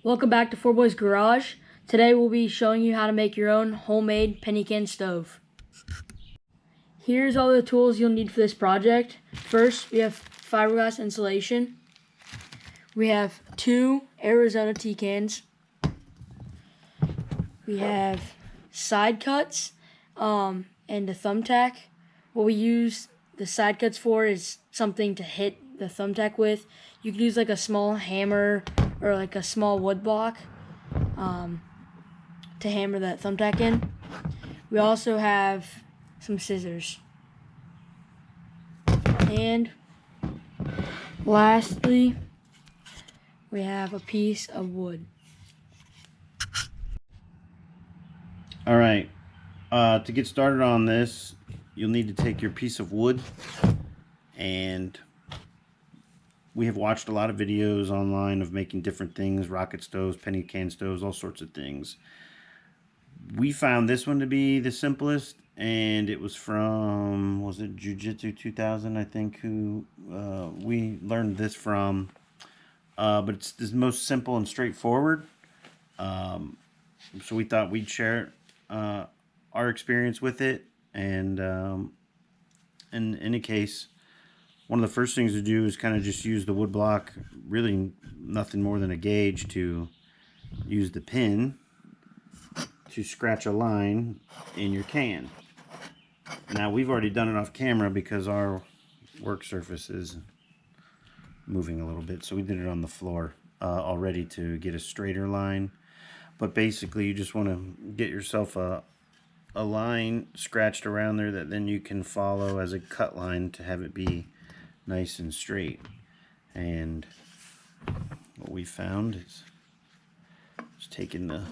Welcome back to Four Boys Garage. Today we'll be showing you how to make your own homemade penny can stove. Here's all the tools you'll need for this project. First, we have fiberglass insulation. We have 2 Arizona tea cans. We have side cuts and a thumbtack. What we use the side cuts for is something to hit the thumbtack with. You could use like a small hammer or like a small wood block to hammer that thumbtack in. We also have some scissors. And lastly, we have a piece of wood. Alright, to get started on this, you'll need to take your piece of wood, and we have watched a lot of videos online of making different things, rocket stoves, penny can stoves, all sorts of things. We found this one to be the simplest, and it was from, was it Jiu-Jitsu 2000, I think, who we learned this from. But it's the most simple and straightforward. So we thought we'd share our experience with it, and in any case, one of the first things to do is kind of just use the wood block, really nothing more than a gauge, to use the pin to scratch a line in your can. Now, we've already done it off camera because our work surface is moving a little bit, so we did it on the floor already to get a straighter line. But basically, you just want to get yourself a line scratched around there that then you can follow as a cut line to have it be nice and straight. And what we found is just taking the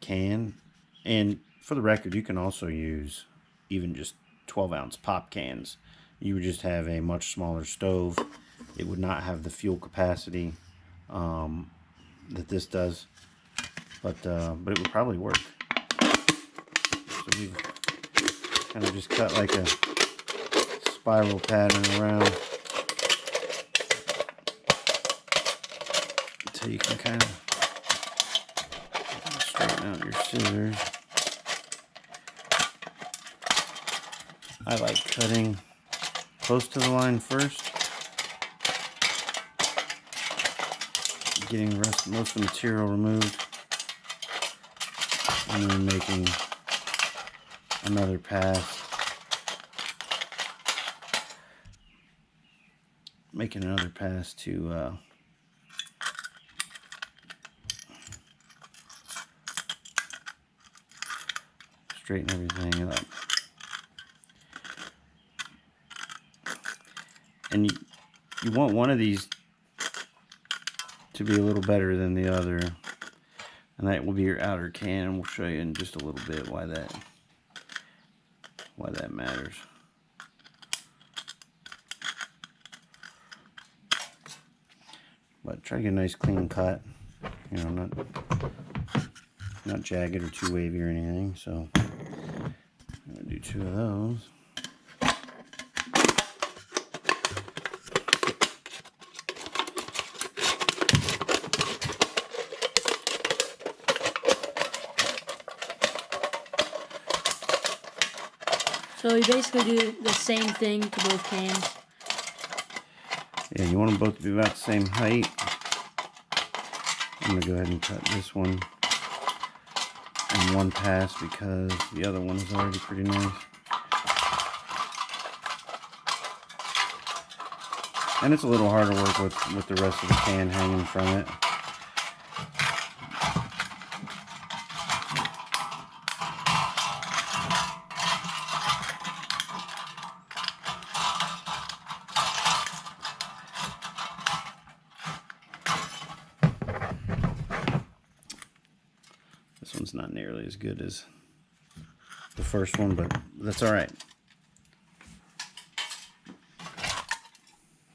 can, and for the record, you can also use even just 12-ounce pop cans. You would just have a much smaller stove. It would not have the fuel capacity that this does, but it would probably work. So we kind of just cut like a spiral pattern around until you can kind of straighten out your scissors. I like cutting close to the line first, getting most of the material removed, and then making another pass. To straighten everything up. And you want one of these to be a little better than the other, and that will be your outer can. We'll show you in just a little bit why that matters. But try to get a nice clean cut, you know, not jagged or too wavy or anything. So I'm gonna do 2 of those. So you basically do the same thing to both cans. Yeah, you want them both to be about the same height. I'm going to go ahead and cut this one in one pass because the other one is already pretty nice. And it's a little hard to work with the rest of the can hanging from it. This one's not nearly as good as the first one, but that's all right.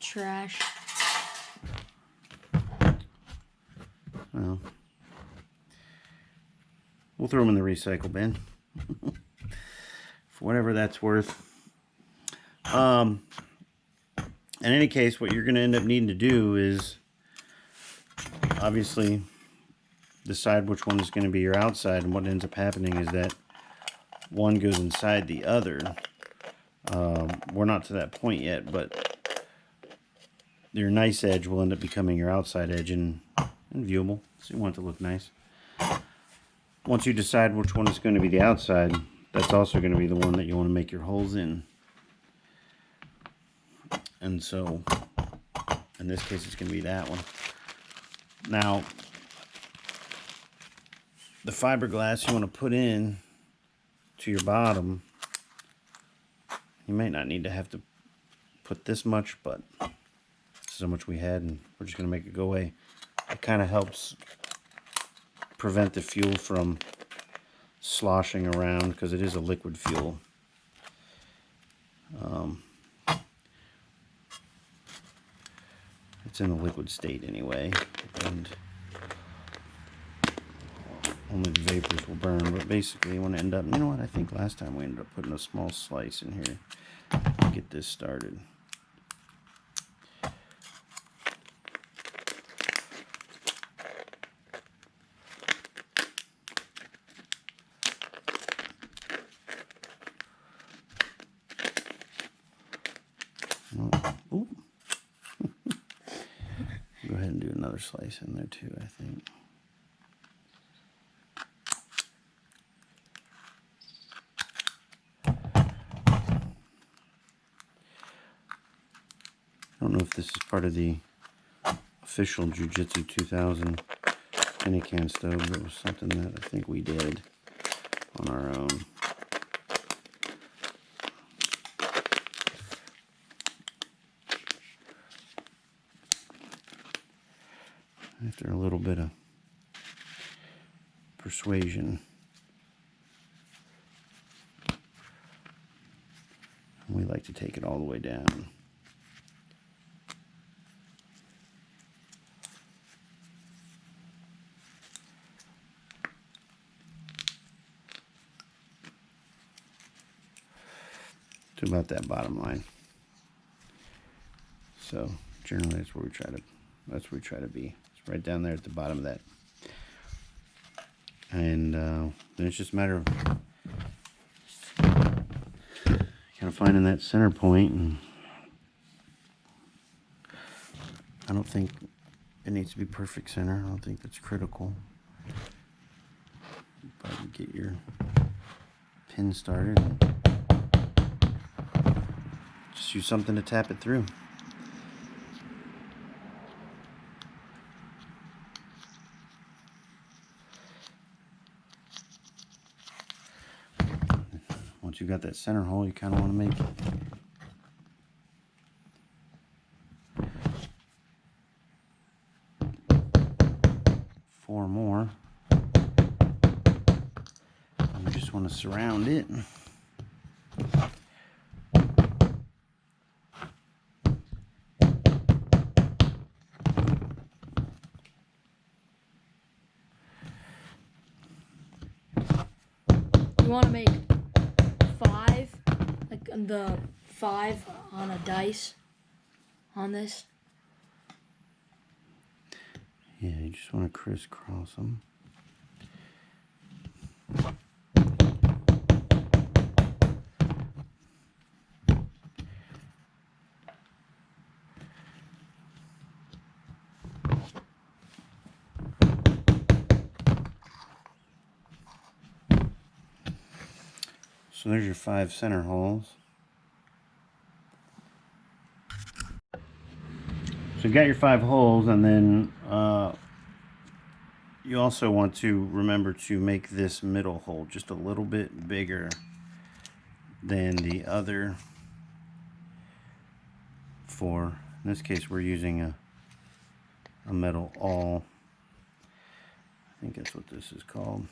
Trash. Well, we'll throw them in the recycle bin for whatever that's worth. In any case, what you're going to end up needing to do is obviously decide which one is going to be your outside, and what ends up happening is that one goes inside the other. We're not to that point yet, but your nice edge will end up becoming your outside edge and viewable, so you want it to look nice. Once you decide which one is going to be the outside, that's also going to be the one that you want to make your holes in. And so, in this case, it's going to be that one. Now, the fiberglass you want to put in to your bottom, you might not need to have to put this much, but this is how much we had, and we're just going to make it go away. It kind of helps prevent the fuel from sloshing around, because it is a liquid fuel. It's in a liquid state anyway, and only the vapors will burn. But basically you want to end up, you know what, I think last time we ended up putting a small slice in here to get this started. Oh. Go ahead and do another slice in there too, I think. I don't know if this is part of the official Jiu-Jitsu 2000 penny can stove, but it was something that I think we did on our own. After a little bit of persuasion, we like to take it all the way down. To about that bottom line. So generally that's where we try to be. It's right down there at the bottom of that. And then it's just a matter of kind of finding that center point, and I don't think it needs to be perfect center. I don't think that's critical. But get your pin started and just use something to tap it through. Once you've got that center hole, you kind of want to make 4 more. And you just want to surround it. You want to make 5, like the 5 on a dice on this. Yeah, you just want to crisscross them. So there's your 5 center holes. So you've got your 5 holes, and then you also want to remember to make this middle hole just a little bit bigger than the other 4. In this case, we're using a metal awl. I think that's what this is called.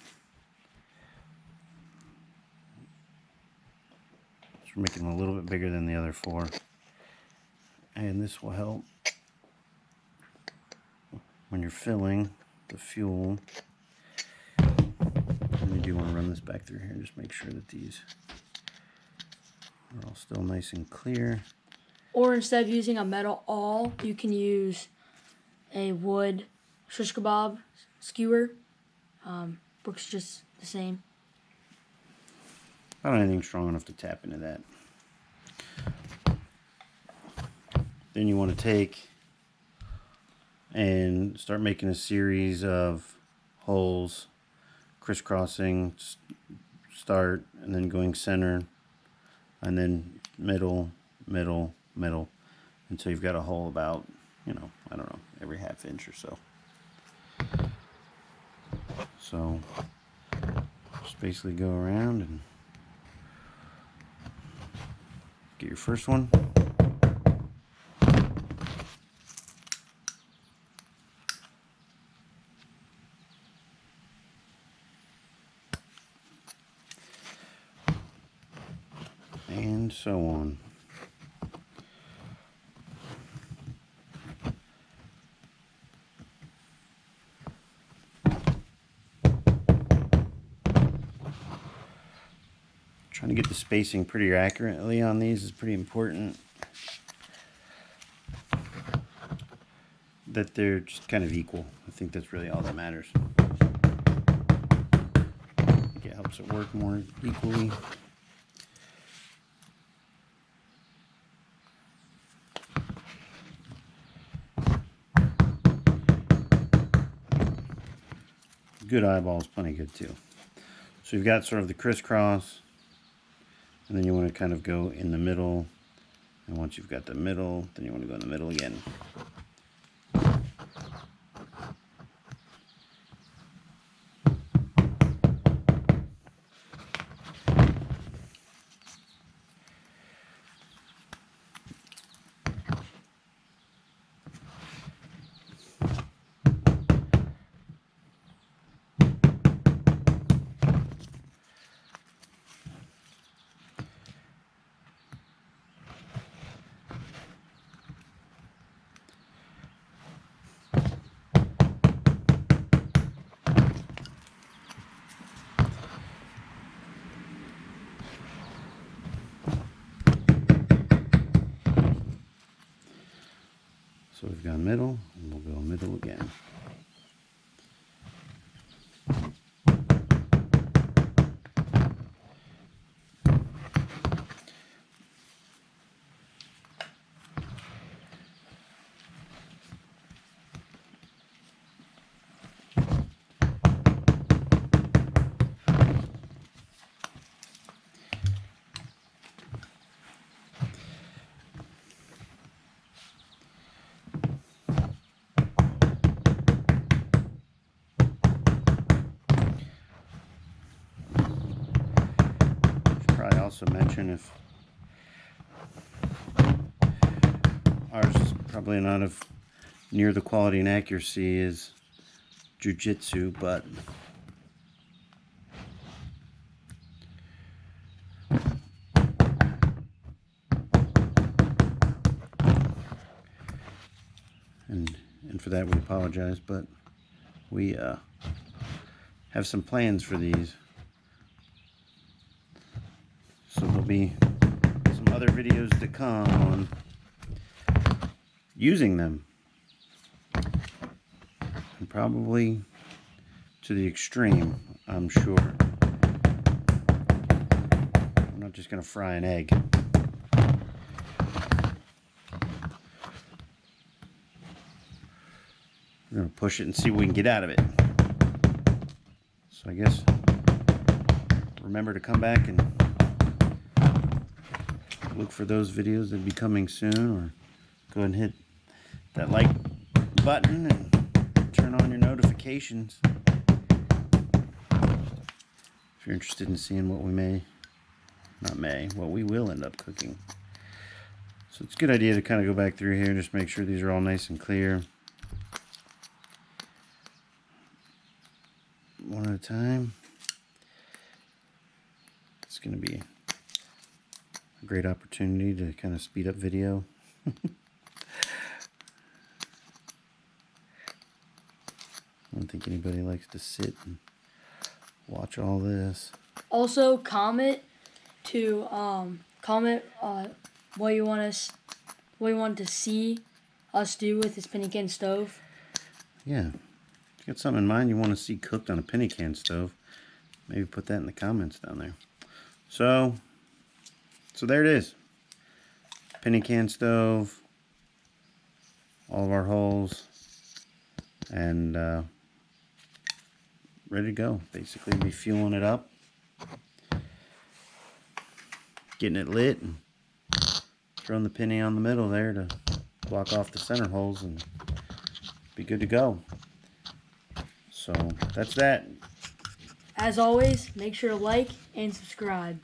So we're making them a little bit bigger than the other 4. And this will help when you're filling the fuel. And you do want to run this back through here and just make sure that these are all still nice and clear. Or instead of using a metal awl, you can use a wood shish kebab skewer. Works just the same. I don't have anything strong enough to tap into that. Then you want to take and start making a series of holes, crisscrossing, start, and then going center, and then middle, middle, middle, until you've got a hole about, I don't know, every half inch or so. So just basically go around and get your first one. And so on. Trying to get the spacing pretty accurately on these is pretty important. That they're just kind of equal. I think that's really all that matters. I think it helps it work more equally. Good eyeball is plenty good too. So you've got sort of the crisscross, and then you want to kind of go in the middle, and once you've got the middle, then you want to go in the middle again. So we've gone middle, and we'll go middle again. Probably also mention if ours is probably not of near the quality and accuracy as jiu-jitsu, but and for that we apologize, but we have some plans for these. So there'll be some other videos to come on using them. And probably to the extreme, I'm sure. I'm not just going to fry an egg. We're going to push it and see what we can get out of it. So I guess remember to come back and look for those videos that'll be coming soon, or go ahead and hit that like button and turn on your notifications if you're interested in seeing what we what we will end up cooking. So it's a good idea to kind of go back through here and just make sure these are all nice and clear, one at a time. It's going to be a great opportunity to kind of speed up video. I don't think anybody likes to sit and watch all this. Also, comment what you want to see us do with this Pinikin stove. Yeah, got something in mind you want to see cooked on a penny can stove, maybe put that in the comments down there. So there it is. Penny can stove, all of our holes, and ready to go. Basically, be fueling it up, getting it lit, and throwing the penny on the middle there to block off the center holes and be good to go. So that's that. As always, make sure to like and subscribe.